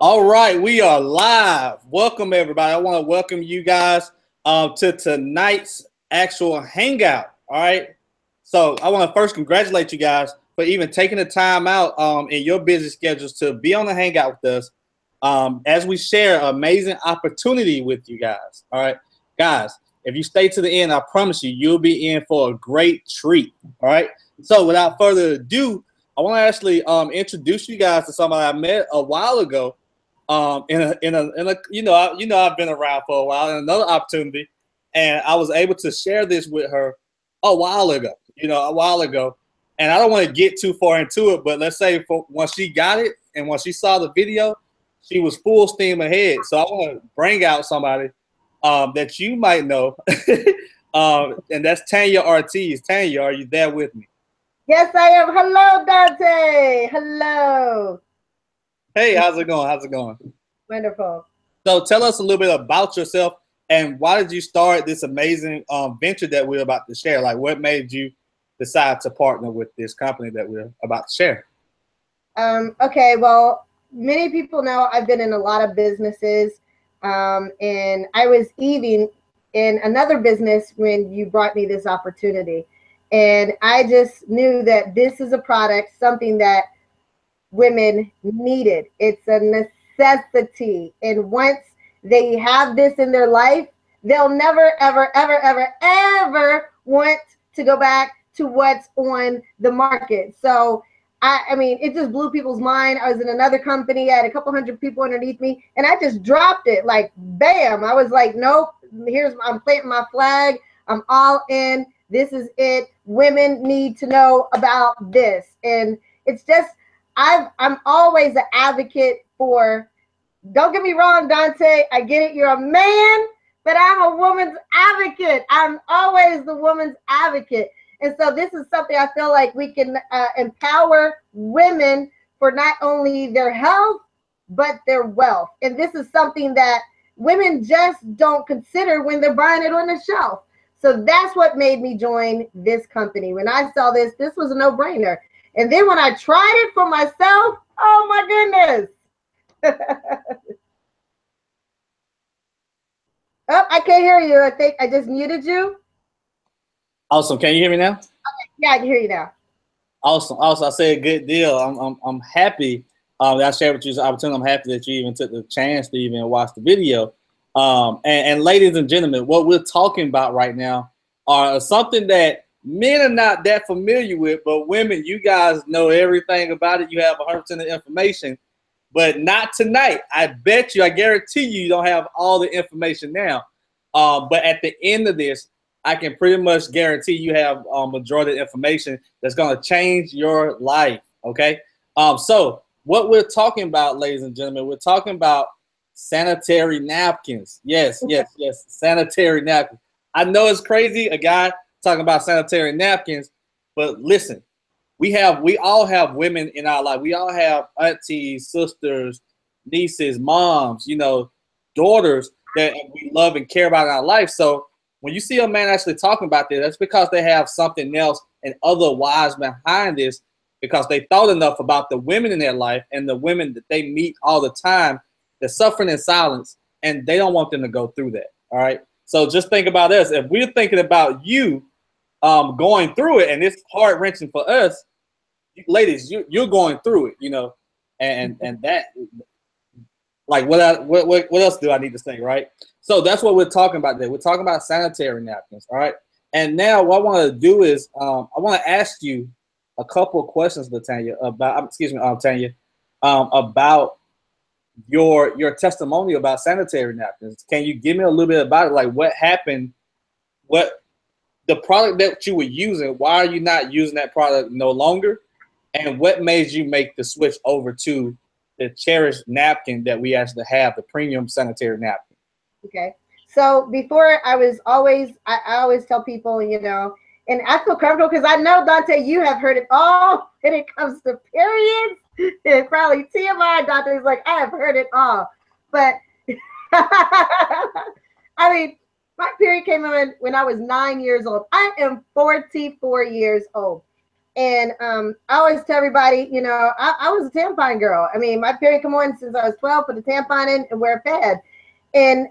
All right, we are live. Welcome, everybody. I want to welcome you guys to tonight's actual hangout. All right. So I want to first congratulate you guys for even taking the time out in your busy schedules to be on the hangout with us as we share an amazing opportunity with you guys. All right, guys. If you stay to the end, I promise you, you'll be in for a great treat. All right. So without further ado, I want to actually introduce you guys to somebody I met a while ago. I've been around for a while in another opportunity, and I was able to share this with her a while ago. And I don't want to get too far into it, but let's say once she got it and once she saw the video, she was full steam ahead. So I want to bring out somebody that you might know, and that's Tanya Ortiz. Tanya, are you there with me? Yes, I am. Hello, Dante. Hello. Hey, how's it going? Wonderful. So tell us a little bit about yourself and why did you start this amazing venture that we're about to share? Like, what made you decide to partner with this company that we're about to share? Okay, well, many people know I've been in a lot of businesses, and I was even in another business when you brought me this opportunity. And I just knew that this is a product, something that women needed. It's a necessity. And once they have this in their life, they'll never, ever, ever, ever, ever want to go back to what's on the market. So, I mean, it just blew people's mind. I was in another company. I had a couple hundred people underneath me, and I just dropped it like, bam. I was like, nope, I'm planting my flag. I'm all in. This is it. Women need to know about this. And it's just, I'm always an advocate for, don't get me wrong, Dante, I get it, you're a man, but I'm a woman's advocate. I'm always the woman's advocate. And so this is something I feel like we can empower women for not only their health, but their wealth. And this is something that women just don't consider when they're buying it on the shelf. So that's what made me join this company. When I saw this was a no-brainer. And then when I tried it for myself, oh my goodness. Oh, I can't hear you. I think I just muted you. Awesome. Can you hear me now? Okay. Yeah, I can hear you now. Awesome. I said good deal. I'm happy that I shared with you this opportunity. I'm happy that you even took the chance to even watch the video. And ladies and gentlemen, what we're talking about right now are something that men are not that familiar with, but women, you guys know everything about it. You have 100% of the information, but not tonight. I bet you, I guarantee you, you don't have all the information now. But at the end of this, I can pretty much guarantee you have majority of the information that's going to change your life. Okay. So what we're talking about, ladies and gentlemen, we're talking about sanitary napkins. Yes. Sanitary napkins. I know it's crazy, a guy talking about sanitary napkins, but listen, we all have women in our life. We all have aunties, sisters, nieces, moms, daughters that we love and care about in our life. So when you see a man actually talking about this, that's because they have something else and otherwise behind this, because they thought enough about the women in their life and the women that they meet all the time. They're suffering in silence, and they don't want them to go through that. All right. So just think about us. If we're thinking about you going through it, and it's heart wrenching for us, ladies, you're going through it, and that, like, what else do I need to say, right? So that's what we're talking about there. We're talking about sanitary napkins. All right. And now what I want to do is I want to ask you a couple of questions, Tanya, about about your testimony about sanitary napkins. Can you give me a little bit about it? Like, what happened? What the product that you were using? Why are you not using that product no longer? And what made you make the switch over to the cherished napkin that we actually have, the premium sanitary napkin? Okay. So before I always tell people, and I feel comfortable because I know, Dante, you have heard it all when it comes to periods. And probably TMI, Dante's like, I have heard it all. But I mean, my period came in when I was 9 years old. I am 44 years old. And I always tell everybody, you know, I was a tampon girl. I mean, my period come on since I was 12, put a tampon in and wear a pad. And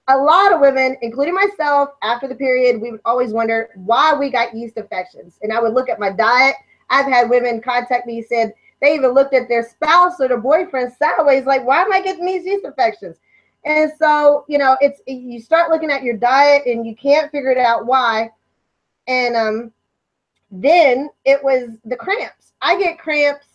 a lot of women, including myself, after the period, we would always wonder why we got yeast infections. And I would look at my diet. I've had women contact me, said they even looked at their spouse or their boyfriend sideways, like, why am I getting these yeast infections? And so, you know, you start looking at your diet and you can't figure it out why. And then it was the cramps. I get cramps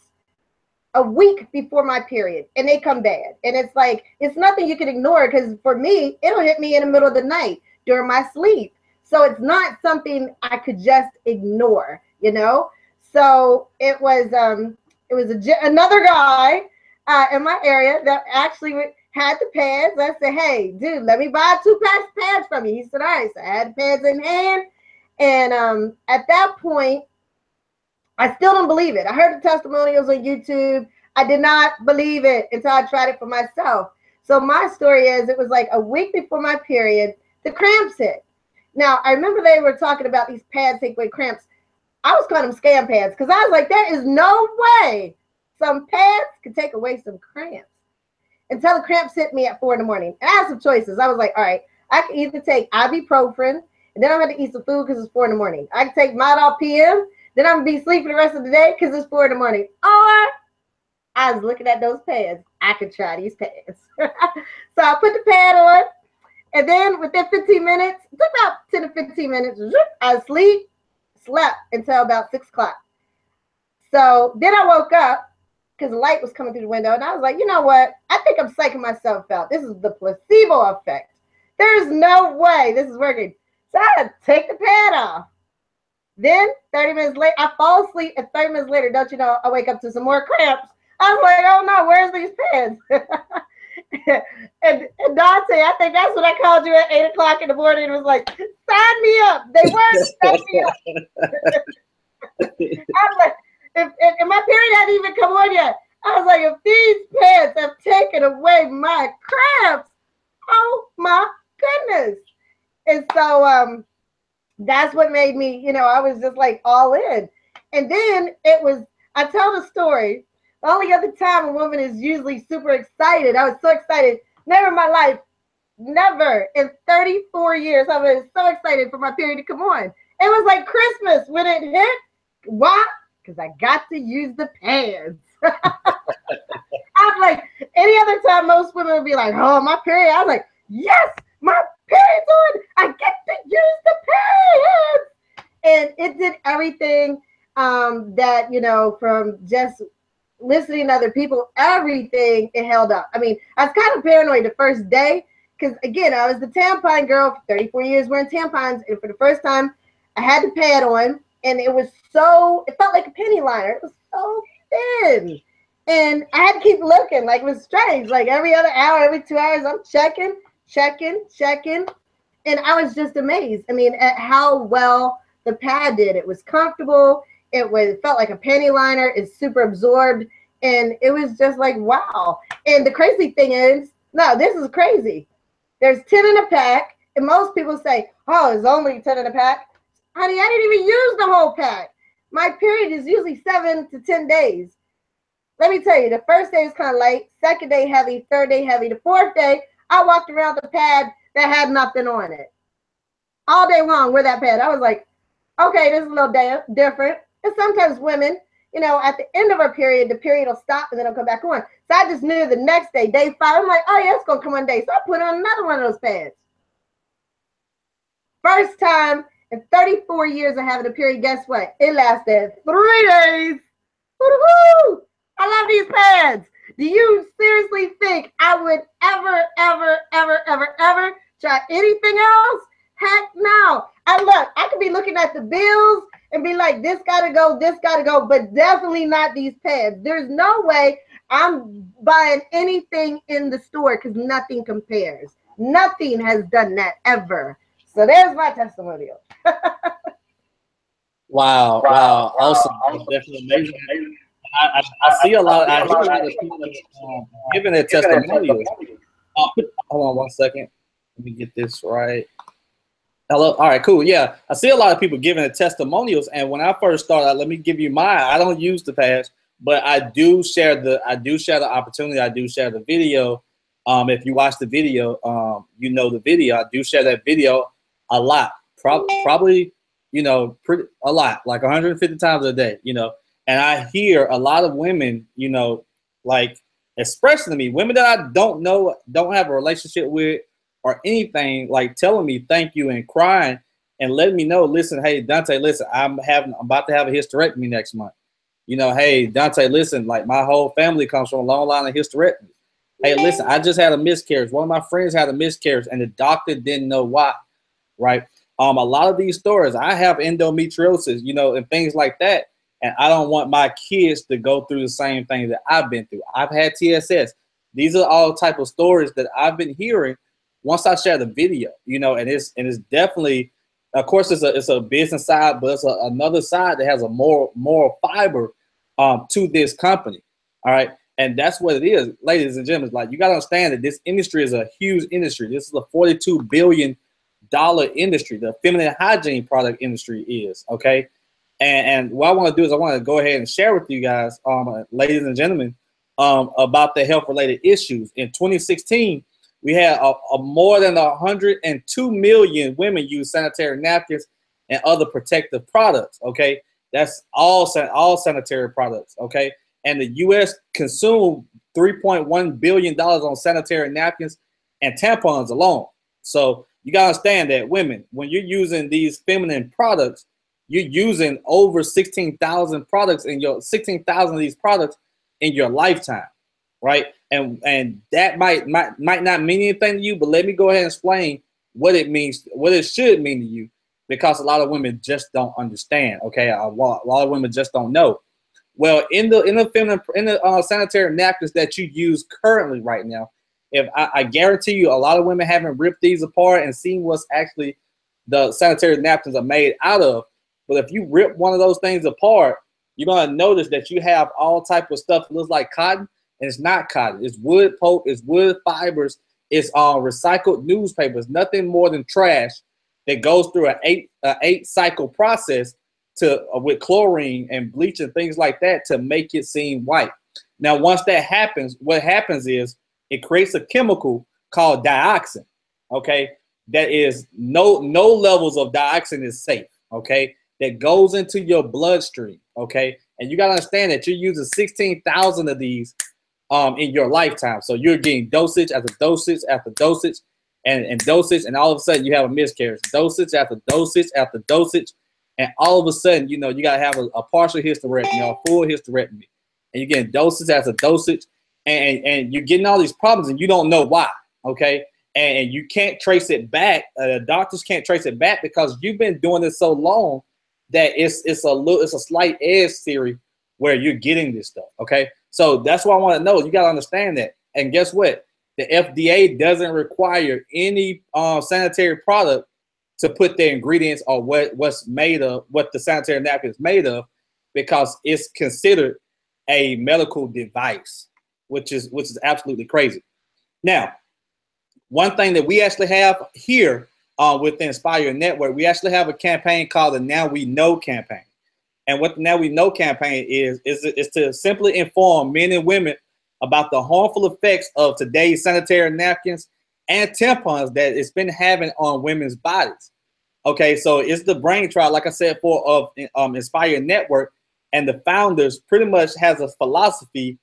a week before my period and they come bad. And it's like, it's nothing you can ignore, because for me, it'll hit me in the middle of the night during my sleep. So it's not something I could just ignore, you know? So it was another guy in my area that actually had the pads. I said, hey, dude, let me buy 2 packs of pads from you. He said, all right. So I had the pads in hand. And at that point, I still don't believe it. I heard the testimonials on YouTube. I did not believe it until I tried it for myself. So my story is, it was like a week before my period, the cramps hit. Now, I remember they were talking about these pads take away cramps. I was calling them scam pads, because I was like, there is no way some pads could take away some cramps. Until the cramps hit me at 4 in the morning. And I had some choices. I was like, all right, I can either take ibuprofen, and then I'm going to eat some food because it's 4 in the morning. I can take Midol PM, then I'm going to be sleeping the rest of the day because it's 4 in the morning. Or I was looking at those pads. I could try these pads. So I put the pad on, and then within 15 minutes, it took about 10 to 15 minutes, I slept until about 6 o'clock. So then I woke up because the light was coming through the window, and I was like, you know what? I think I'm psyching myself out. This is the placebo effect. There's no way this is working. So I had to take the pad off. Then 30 minutes later, I fall asleep, and 30 minutes later, don't you know, I wake up to some more cramps. I was like, oh no, where's these pads? and Dante, I think that's when I called you at 8 o'clock in the morning and was like, sign me up. They weren't, sign me up. I was like, if my period hadn't even come on yet, I was like, if these pads have taken away my cramps, oh my goodness. And so that's what made me, you know, I was just like all in. And then I tell the story, the only other time a woman is usually super excited. I was so excited. Never in my life, never in 34 years, I was so excited for my period to come on. It was like Christmas when it hit. Why? Because I got to use the pads. I'm like, any other time, most women would be like, oh, my period. I was like, yes, my period's on. I get to use the pads. And it did everything that, you know, from just listening to other people, everything, it held up. I mean, I was kind of paranoid the first day because, again, I was the tampon girl for 34 years wearing tampons. And for the first time, I had the pad on. And it felt like a penny liner. It was so thin. And I had to keep looking. Like, it was strange. Like, every other hour, every 2 hours, I'm checking. And I was just amazed. I mean, at how well the pad did. It was comfortable. It felt like a panty liner. It's super absorbed. And it was just like, wow. And the crazy thing is, no, this is crazy. There's 10 in a pack. And most people say, oh, there's only 10 in a pack. Honey, I didn't even use the whole pack. My period is usually 7 to 10 days. Let me tell you, the first day was kind of light, second day heavy, third day heavy. The fourth day, I walked around the pad that had nothing on it. All day long with that pad. I was like, okay, this is a little different. And sometimes women, you know, at the end of her period, the period will stop and then it'll come back on. So I just knew the next day, day 5, I'm like, oh yeah, it's going to come one day. So I put on another one of those pads. First time in 34 years of having a period, guess what? It lasted 3 days. Woo-hoo! I love these pads. Do you seriously think I would ever try anything else? Heck no. I could be looking at the bills and be like, this gotta go, but definitely not these pads. There's no way I'm buying anything in the store because nothing compares. Nothing has done that ever. So there's my testimonial. Wow. Awesome. Definitely amazing. I see a lot. I hear a lot of people giving their testimonials. Hold on 1 second. Let me get this right. Hello. All right, cool. Yeah, I see a lot of people giving the testimonials, and when I first started, let me give you mine. I don't use the past, but I do share the opportunity. I do share the video. If you watch the video, you know the video. I do share that video a lot, probably, you know, pretty a lot, like 150 times a day. You know, and I hear a lot of women, you know, like expressing to me, women that I don't know, don't have a relationship with or anything, like telling me thank you and crying and letting me know, listen, hey Dante, listen, I'm about to have a hysterectomy next month. You know, hey Dante, listen, like my whole family comes from a long line of hysterectomy. Hey, listen, I just had a miscarriage. One of my friends had a miscarriage and the doctor didn't know why, right? A lot of these stories, I have endometriosis, you know, and things like that. And I don't want my kids to go through the same thing that I've been through. I've had TSS. These are all type of stories that I've been hearing once I share the video, you know, and it's definitely, of course, it's a business side, but it's another side that has a moral fiber to this company. All right. And that's what it is, ladies and gentlemen. Like, you got to understand that this industry is a huge industry. This is a $42 billion industry. The feminine hygiene product industry is, okay. And what I want to do is I want to go ahead and share with you guys, ladies and gentlemen, about the health related issues. In 2016, we had a more than 102 million women use sanitary napkins and other protective products. Okay, that's all sanitary products. Okay, and the U.S. consumed $3.1 billion on sanitary napkins and tampons alone. So you gotta understand that women, when you're using these feminine products, you're using over 16,000 products in your 16,000 of these products in your lifetime, right? And that might not mean anything to you, but let me go ahead and explain what it means, what it should mean to you, because a lot of women just don't understand. Okay, a lot of women just don't know. Well, in the sanitary napkins that you use currently right now, if I guarantee you, a lot of women haven't ripped these apart and seen what's actually the sanitary napkins are made out of. But if you rip one of those things apart, you're gonna notice that you have all type of stuff that looks like cotton. And it's not cotton. It's wood pulp. It's wood fibers. It's recycled newspapers. Nothing more than trash that goes through an eight cycle process to with chlorine and bleach and things like that to make it seem white. Now, once that happens, what happens is it creates a chemical called dioxin. Okay, that is no levels of dioxin is safe. Okay, that goes into your bloodstream. Okay, and you gotta understand that you're using 16,000 of these in your lifetime. So you're getting dosage after dosage after dosage and dosage, and all of a sudden you have a miscarriage. Dosage after dosage after dosage, and all of a sudden, you know, you gotta have a partial hysterectomy or a full hysterectomy. And you're getting dosage after dosage, and you're getting all these problems and you don't know why. Okay. And you can't trace it back. Doctors can't trace it back because you've been doing this so long that it's a slight edge theory where you're getting this stuff. Okay. So that's what I want to know. You got to understand that. And guess what? The FDA doesn't require any sanitary product to put their ingredients or what's made of, what the sanitary napkin is made of, because it's considered a medical device, which is absolutely crazy. Now, one thing that we actually have here with the Inspire Network, we actually have a campaign called the Now We Know campaign. And what the Now We Know campaign is to simply inform men and women about the harmful effects of today's sanitary napkins and tampons that it's been having on women's bodies. Okay, so it's the brain trial, like I said, of Inspire Network, and the founders pretty much has a philosophy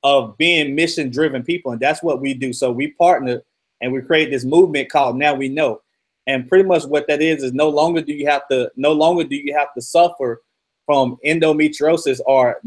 of being mission-driven people, and that's what we do. So we partner and we create this movement called Now We Know, and pretty much what that is no longer do you have to suffer from endometriosis, or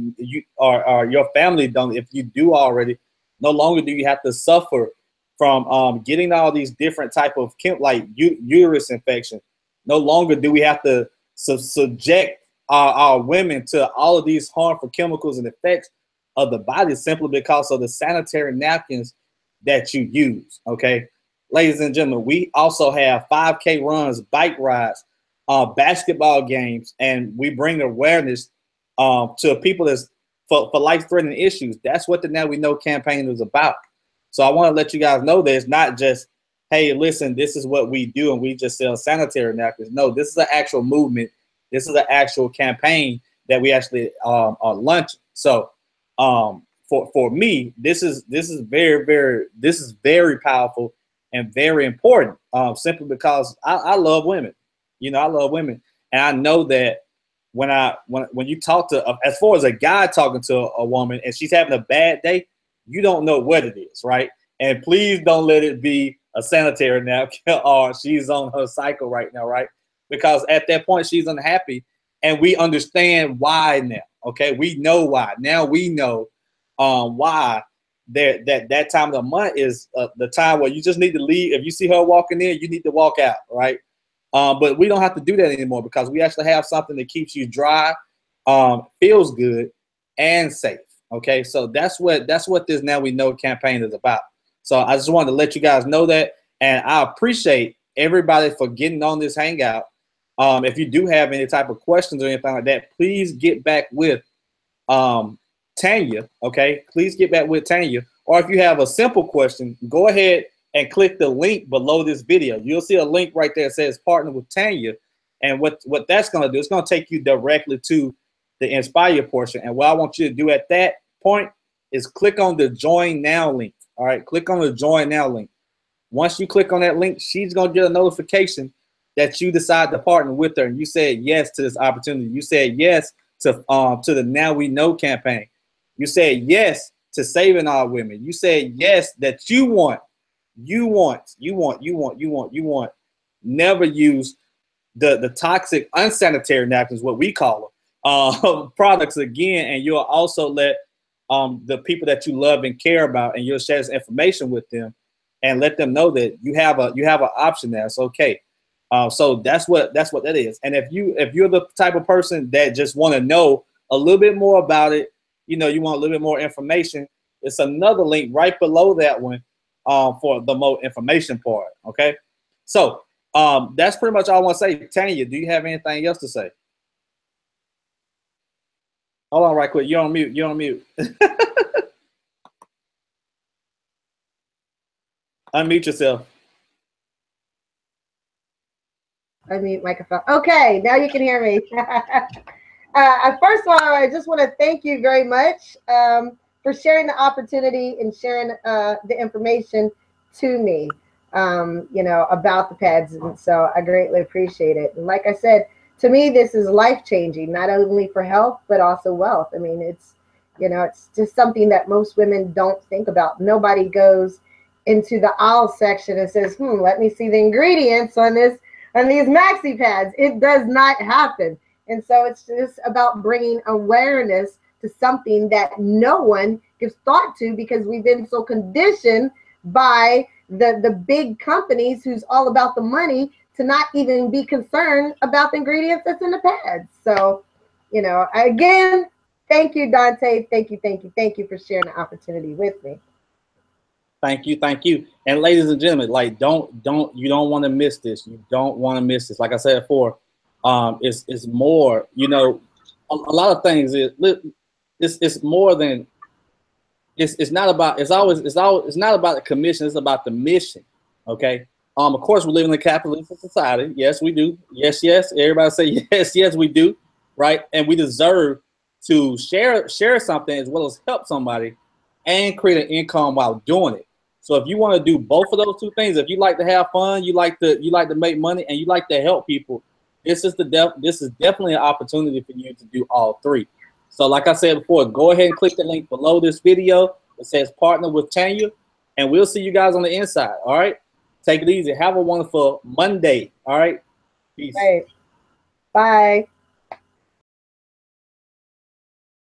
your family don't. If you do already, no longer do you have to suffer from getting all these different type of like uterus infection. No longer do we have to subject our women to all of these harmful chemicals and effects of the body simply because of the sanitary napkins that you use. Okay, ladies and gentlemen, we also have 5K runs, bike rides, basketball games, and we bring awareness to people that's for life-threatening issues. That's what the Now We Know campaign is about. So I want to let you guys know that it's not just, hey, listen, this is what we do, and we just sell sanitary napkins. No, this is an actual movement. This is an actual campaign that we actually are launching. So for me, this is very powerful and very important. Simply because I love women. You know, I love women, and I know that when you talk to, as far as a guy talking to a woman and she's having a bad day, you don't know what it is, right? And please don't let it be a sanitary napkin or she's on her cycle right now, right? Because at that point she's unhappy, and we understand why now. Okay, we know why. Now we know why that time of the month is the time where you just need to leave. If you see her walking in, you need to walk out, right? But we don't have to do that anymore because we actually have something that keeps you dry, feels good, and safe. Okay, so that's what this Now We Know campaign is about. So I just wanted to let you guys know that, and I appreciate everybody for getting on this hangout. If you do have any type of questions or anything like that, please get back with Tanya. Okay, please get back with Tanya. Or if you have a simple question, go ahead and click the link below this video. You'll see a link right there that says partner with Tanya. And what that's going to do, it's going to take you directly to the Inspire portion. And what I want you to do at that point is click on the Join Now link. All right, click on the Join Now link. Once you click on that link, she's going to get a notification that you decide to partner with her. And you said yes to this opportunity. You said yes to the Now We Know campaign. You said yes to saving our women. You said yes that you want never use the toxic unsanitary napkins, what we call them, products again, and you'll also let the people that you love and care about, and you'll share this information with them and let them know that you have an option there. It's okay. So that's what that is. And if you're the type of person that just want to know a little bit more about it, you know, you want a little bit more information, it's another link right below that one for the more information part. Okay, so that's pretty much all I want to say. Tanya, do you have anything else to say? Hold on right quick. You're on mute. You're on mute. Unmute yourself. Unmute microphone. Okay, now you can hear me. First of all, I just want to thank you very much for sharing the opportunity and sharing the information to me, you know, about the pads. And so I greatly appreciate it. And like I said, to me, this is life-changing, not only for health, but also wealth. I mean, it's, you know, it's just something that most women don't think about. Nobody goes into the aisle section and says, let me see the ingredients on these maxi pads. It does not happen. And so it's just about bringing awareness to something that no one gives thought to, because we've been so conditioned by the big companies who's all about the money to not even be concerned about the ingredients that's in the pads. So, you know, again, thank you, Dante. Thank you for sharing the opportunity with me. Thank you. And ladies and gentlemen, like, you don't want to miss this. You don't want to miss this. Like I said before, it's more, you know, a lot of things it's more than it's not about the commission, it's about the mission. Okay. Of course we live in a capitalist society. Yes, we do. Yes. Everybody say yes, we do. Right. And we deserve to share something as well as help somebody and create an income while doing it. So if you want to do both of those two things, if you like to have fun, you like to make money, and you like to help people, this is definitely an opportunity for you to do all three. So like I said before, go ahead and click the link below this video. It says partner with Tanya, and we'll see you guys on the inside. All right. Take it easy. Have a wonderful Monday. All right. Peace. Right. Bye.